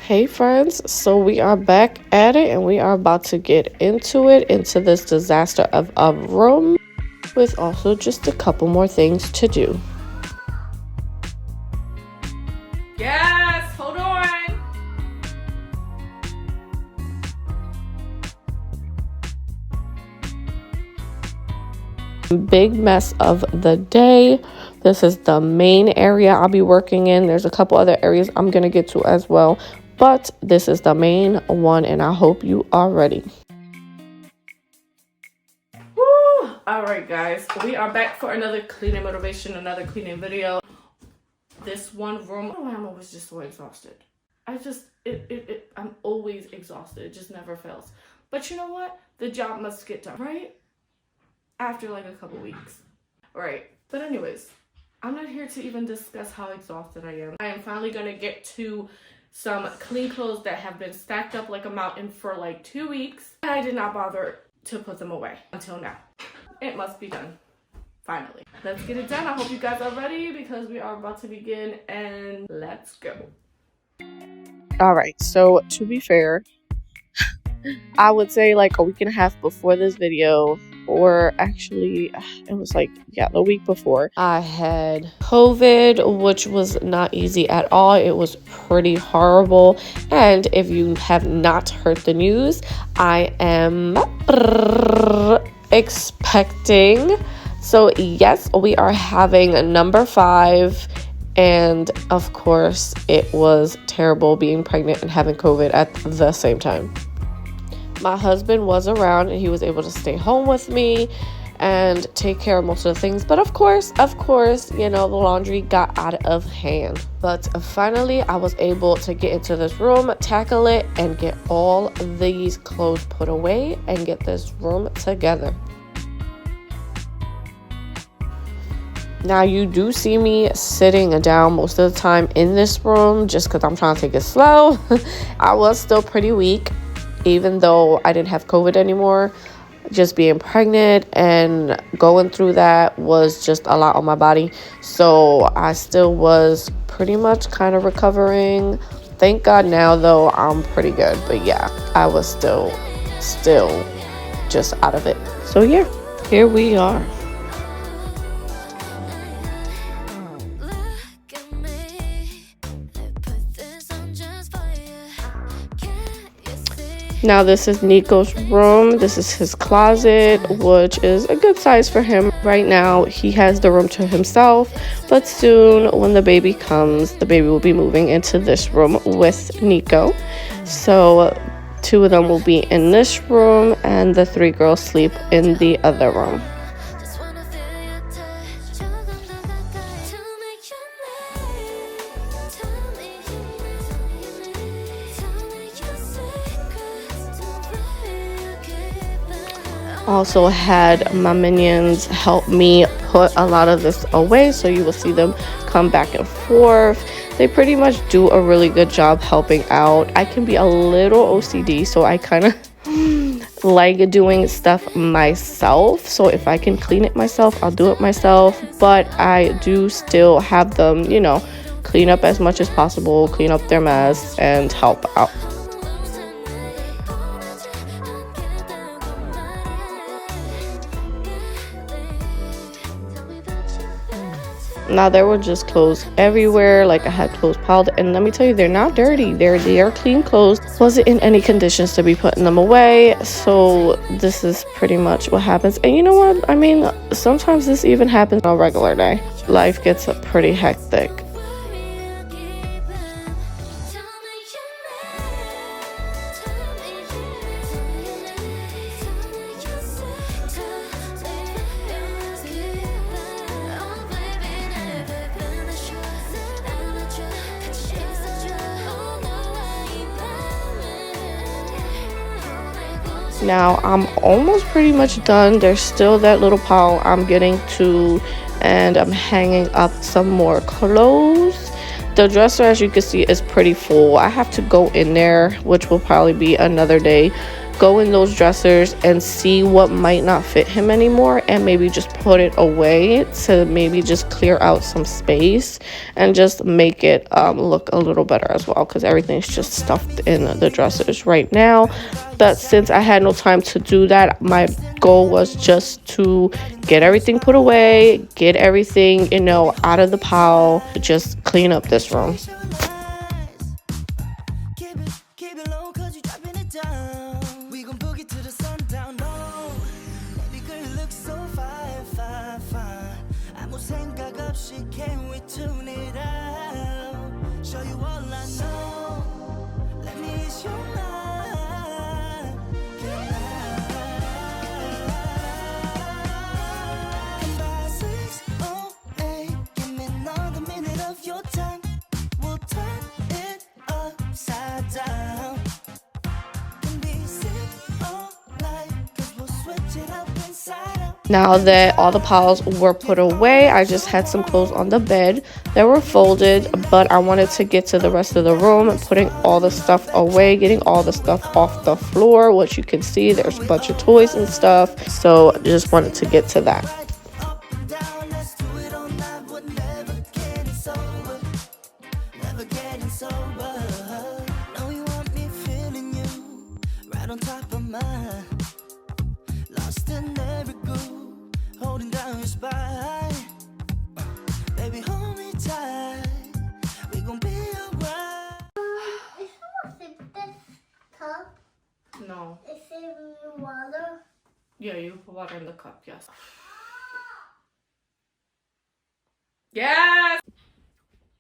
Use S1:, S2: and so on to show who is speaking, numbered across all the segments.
S1: Hey friends, so we are back at it and we are about to get into this disaster of a room with also just a couple more things to do.
S2: Yes, hold on.
S1: Big mess of the day. This is the main area I'll be working in. There's a couple other areas I'm going to get to as well, but this is the main one and I hope you are ready.
S2: Woo! All right, guys, we are back for another cleaning motivation, another cleaning video. This one room, I'm always just so exhausted. I'm always exhausted. It just never fails. But you know what? The job must get done, right? After like a couple weeks. Right. But anyways, I'm not here to even discuss how exhausted I am. I am finally going to get to some clean clothes that have been stacked up like a mountain for like 2 weeks. And I did not bother to put them away until now. It must be done. Finally. Let's get it done. I hope you guys are ready because we are about to begin and let's go.
S1: All right, so to be fair, I would say like a week and a half before this video, or actually it was like, the week before, I had COVID, which was not easy at all. It was pretty horrible. And if you have not heard the news, I am expecting. So yes, we are having number 5. And of course, it was terrible being pregnant and having COVID at the same time. My husband was around and he was able to stay home with me and take care of most of the things. But of course, you know, the laundry got out of hand. But finally, I was able to get into this room, tackle it, and get all these clothes put away and get this room together. Now, you do see me sitting down most of the time in this room just because I'm trying to take it slow. I was still pretty weak. Even though I didn't have COVID anymore, just being pregnant and going through that was just a lot on my body. So I still was pretty much kind of recovering. Thank God now, though, I'm pretty good. But yeah, I was still just out of it. So yeah, here we are. Now this is Nico's room. This is his closet, which is a good size for him. Right now, he has the room to himself, but soon when the baby comes, the baby will be moving into this room with Nico. So 2 of them will be in this room and the 3 girls sleep in the other room. Also had my minions help me put a lot of this away, so you will see them come back and forth. They pretty much do a really good job helping out. I can be a little OCD, so I kind of like doing stuff myself. So if I can clean it myself, I'll do it myself, but I do still have them, you know, clean up as much as possible, clean up their mess and help out. Now there were just clothes everywhere, like I had clothes piled, and let me tell you, they're not dirty. They are clean clothes. Wasn't in any conditions to be putting them away. So this is pretty much what happens. And you know what? I mean, sometimes this even happens on a regular day. Life gets pretty hectic. Now I'm almost pretty much done. There's still that little pile I'm getting to, and I'm hanging up some more clothes. The dresser, as you can see, is pretty full. I have to go in there, which will probably be another day, go in those dressers and see what might not fit him anymore, and maybe just put it away to maybe just clear out some space and just make it look a little better as well, because everything's just stuffed in the dressers right now. But since I had no time to do that, my goal was just to get everything put away, get everything, you know, out of the pile, just clean up this room. Now that all the piles were put away, I just had some clothes on the bed that were folded, but I wanted to get to the rest of the room, putting all the stuff away, getting all the stuff off the floor, which you can see there's a bunch of toys and stuff. So I just wanted to get to that.
S2: No.
S3: Is it water?
S2: Yeah, you put water in the cup, yes. Yes!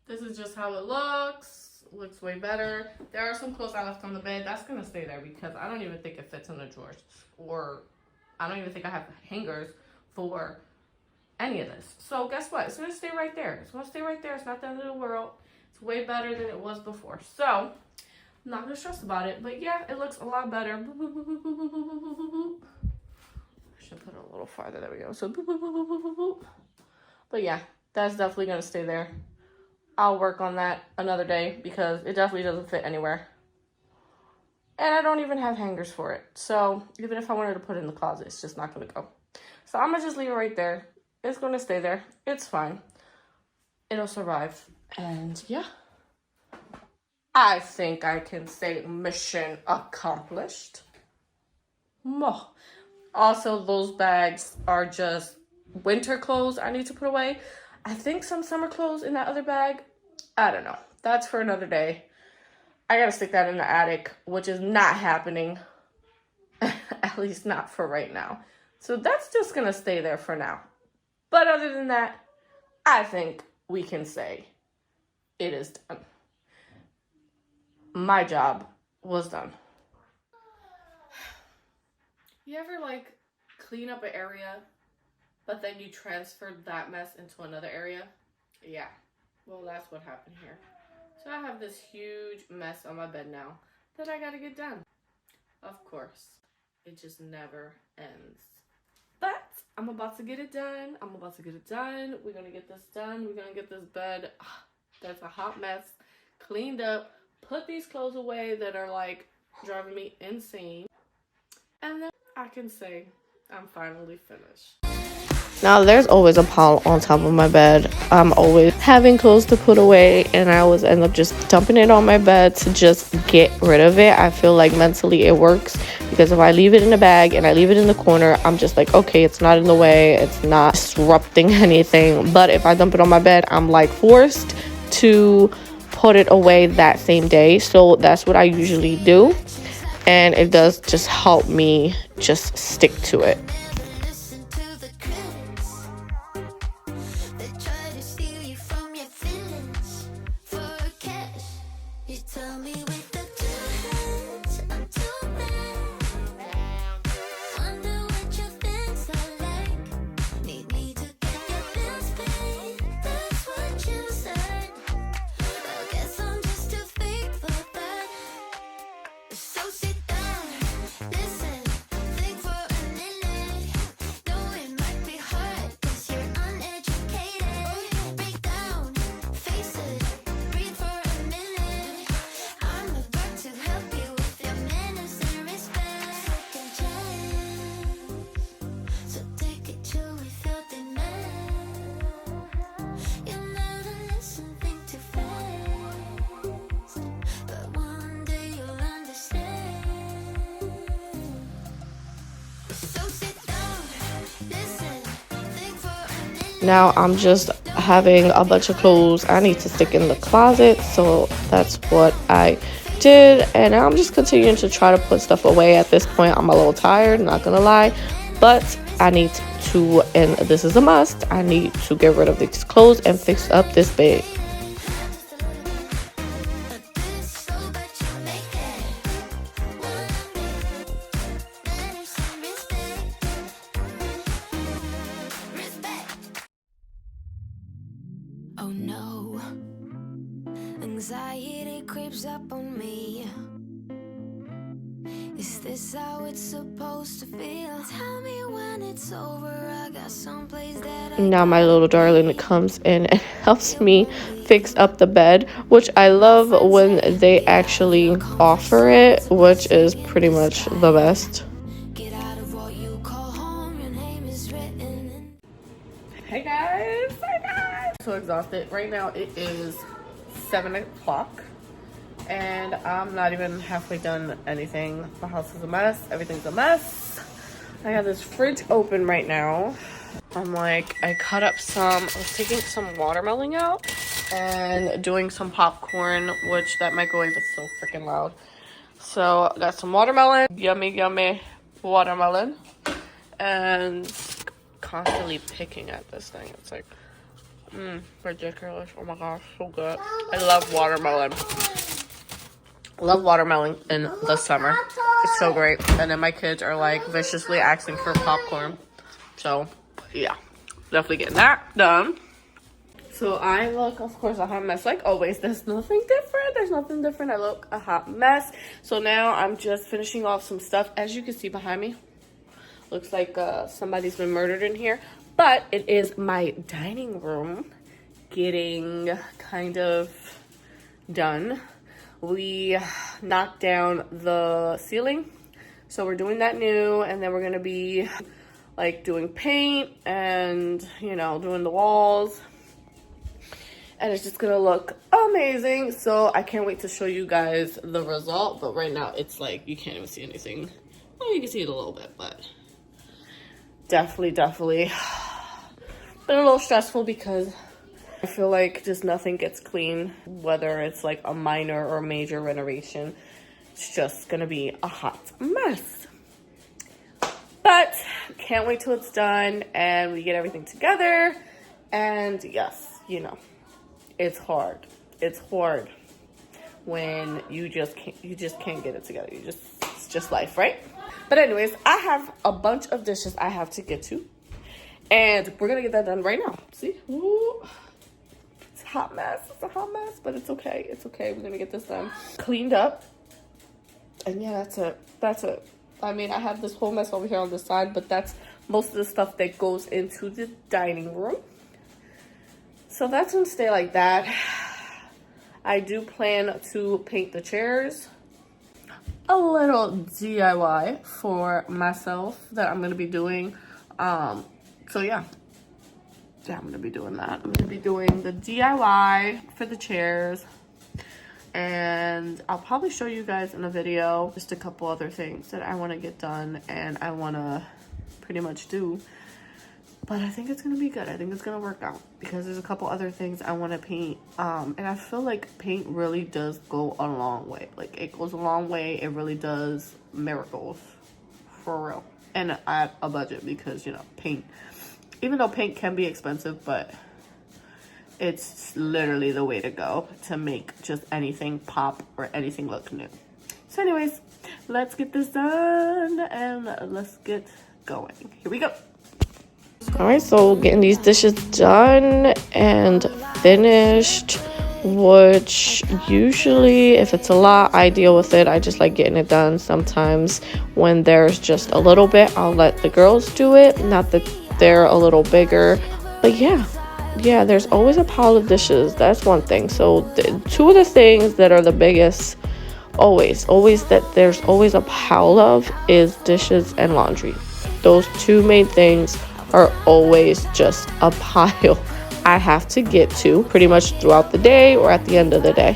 S2: This is just how it looks. Looks way better. There are some clothes I left on the bed. That's gonna stay there because I don't even think it fits in the drawers. Or I don't even think I have hangers for any of this. So guess what? It's gonna stay right there. It's gonna stay right there. It's not the end of the world. It's way better than it was before. So I'm not gonna stress about it, but yeah, it looks a lot better. I should put it a little farther. There we go. So, but yeah, that's definitely gonna stay there. I'll work on that another day because it definitely doesn't fit anywhere, and I don't even have hangers for it. So even if I wanted to put it in the closet, it's just not gonna go. So I'm gonna just leave it right there. It's gonna stay there. It's fine. It'll survive, and yeah. I think I can say mission accomplished. Also, those bags are just winter clothes I need to put away. I think some summer clothes in that other bag. I don't know. That's for another day. I gotta stick that in the attic, which is not happening. At least not for right now. So that's just gonna stay there for now. But other than that, I think we can say it is done. My job was done. You ever like clean up an area, but then you transferred that mess into another area? Yeah, well that's what happened here. So I have this huge mess on my bed now that I gotta get done. Of course, it just never ends. But I'm about to get it done. We're gonna get this done. We're gonna get this bed that's a hot mess cleaned up. Put these clothes away that are like driving me insane. And then I can say I'm finally finished.
S1: Now there's always a pile on top of my bed. I'm always having clothes to put away, and I always end up just dumping it on my bed to just get rid of it. I feel like mentally it works because if I leave it in a bag and I leave it in the corner, I'm just like, okay, it's not in the way, it's not disrupting anything. But if I dump it on my bed, I'm like forced to put it away that same day. So that's what I usually do, and it does just help me just stick to it. Now I'm just having a bunch of clothes I need to stick in the closet, so that's what I did. And now I'm just continuing to try to put stuff away. At this point, I'm a little tired, not gonna lie, but I need to, and this is a must, I need to get rid of these clothes and fix up this bed.
S4: Oh no, anxiety creeps up on me. Is this how it's supposed to feel? Tell me when it's over. I got someplace that
S1: Now my little darling comes in and helps me fix up the bed, which I love when they actually offer it, which is pretty much the best.
S4: get out of what you call home. Your name is written.
S2: Hey guys, so exhausted right now. It is 7 o'clock and I'm not even halfway done anything. My house is a mess, everything's a mess. I have this fridge open right now. I cut up I was taking some watermelon out and doing some popcorn, which that microwave is so freaking loud. So I got some watermelon, yummy watermelon, and constantly picking at this thing. It's like, ridiculous. Oh my gosh, so good. I love watermelon. Love watermelon in the summer. It's so great. And then my kids are like viciously asking for popcorn. So yeah, definitely getting that done. So I look, of course, a hot mess like always. There's nothing different. I look a hot mess. So now I'm just finishing off some stuff. As you can see behind me, looks like somebody's been murdered in here. But it is my dining room getting kind of done. We knocked down the ceiling, so we're doing that new, and then we're gonna be like doing paint and, you know, doing the walls, and it's just gonna look amazing. So I can't wait to show you guys the result. But right now it's like you can't even see anything. Well, you can see it a little bit, but definitely been a little stressful because I feel like just nothing gets clean, whether it's like a minor or major renovation. It's just gonna be a hot mess. But can't wait till it's done and we get everything together. And yes, you know, it's hard. It's hard when you just can't get it together. It's just life, right? But anyways, I have a bunch of dishes I have to get to, and we're gonna get that done right now. See? Ooh. It's a hot mess. It's a hot mess, but it's okay. It's okay. We're gonna get this done, cleaned up, and yeah, that's it. I mean, I have this whole mess over here on the side, but that's most of the stuff that goes into the dining room. So that's gonna stay like that. I do plan to paint the chairs. A little DIY for myself that I'm gonna be doing. So yeah, I'm gonna be doing that. I'm gonna be doing the DIY for the chairs, and I'll probably show you guys in a video just a couple other things that I want to get done and I want to pretty much do. But I think it's gonna be good. I think it's gonna work out because there's a couple other things I want to paint. And I feel like paint really does go a long way. Like, it goes a long way. It really does miracles, for real. And at a budget, because, you know, paint, even though paint can be expensive, but it's literally the way to go to make just anything pop or anything look new. So anyways, let's get this done and let's get going. Here we go.
S1: All right, so getting these dishes done and finished, which usually if it's a lot, I deal with it. I just like getting it done. Sometimes when there's just a little bit, I'll let the girls do it. Not that they're a little bigger, but yeah, there's always a pile of dishes. That's one thing. So two of the things that are the biggest, always that there's always a pile of, is dishes and laundry. Those two main things are always just a pile I have to get to pretty much throughout the day or at the end of the day.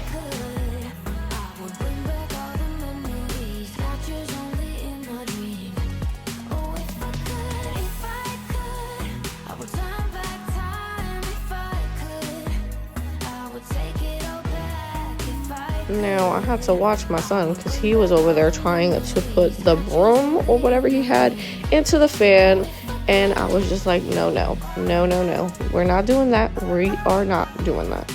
S1: Now, I had to watch my son because he was over there trying to put the broom or whatever he had into the fan. And I was just like, no, no, no, no, no. We're not doing that. We are not doing that.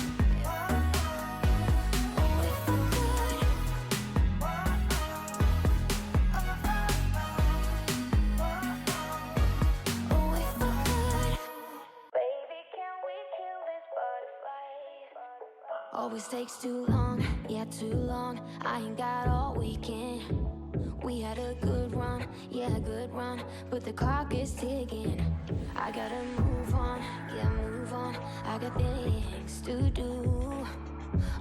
S4: Always takes too long, yeah, too long. I ain't got all weekend. We had a good run, yeah, good run, but the clock is ticking. I gotta move on, yeah, move on. I got things to do,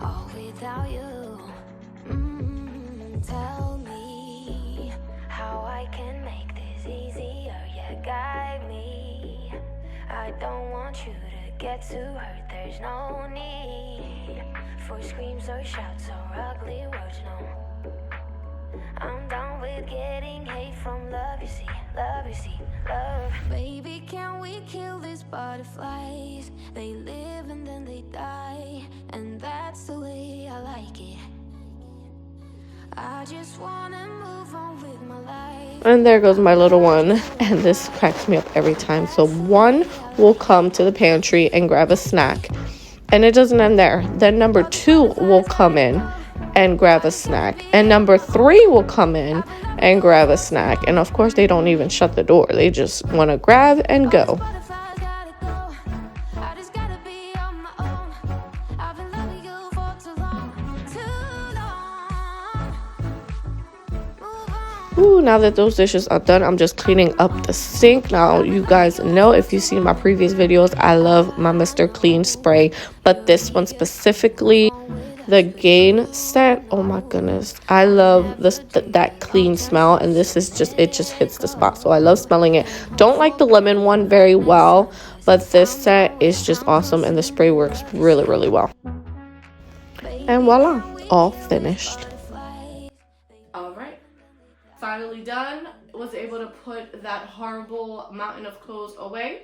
S4: all without you. Tell me how I can make this easier, yeah, guide me. I don't want you to get too hurt, there's no need for screams or shouts or ugly words, no. I'm done with getting hate from love, you see, love, you see, love. Baby, can we kill these butterflies? They live and then they die, and that's the way I like it. I just wanna move on with my life.
S1: And there goes my little one. And this cracks me up every time. So one will come to the pantry and grab a snack. And it doesn't end there. Then number 2 will come in and grab a snack. And number 3 will come in and grab a snack. And of course, they don't even shut the door. They just want to grab and go. Ooh, now that those dishes are done, I'm just cleaning up the sink. Now, you guys know, if you've seen my previous videos, I love my Mr. Clean spray. But this one specifically, the Gain scent, oh my goodness. I love this that clean smell, and this is just, it just hits the spot. So I love smelling it. Don't like the lemon one very well, but this scent is just awesome, and the spray works really, really well. And voila, all finished.
S2: Finally done. Was able to put that horrible mountain of clothes away.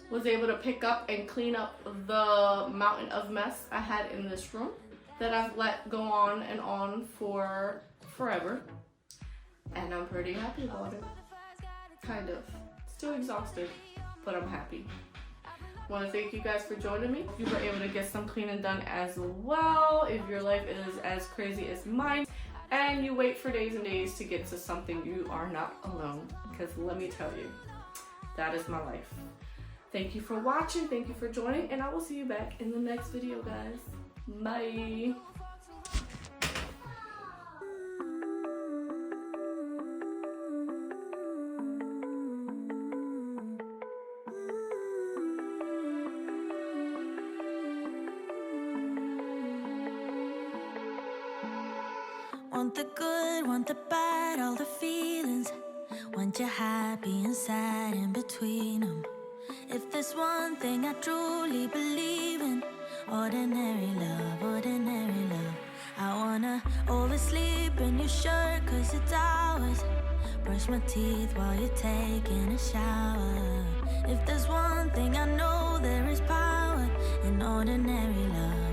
S2: Was able to pick up and clean up the mountain of mess I had in this room that I've let go on and on for forever. And I'm pretty happy about it. Kind of. Still exhausted, but I'm happy. Want to thank you guys for joining me. You were able to get some cleaning done as well. If your life is as crazy as mine, and you wait for days and days to get to something, you are not alone. Because let me tell you, that is my life. Thank you for watching. Thank you for joining. And I will see you back in the next video, guys. Bye.
S4: Want the good, want the bad, all the feelings. Want you happy and sad in between them. If there's one thing I truly believe in, ordinary love, ordinary love. I wanna oversleep in your shirt 'cause it's ours. Brush my teeth while you're taking a shower. If there's one thing I know, there is power in ordinary love.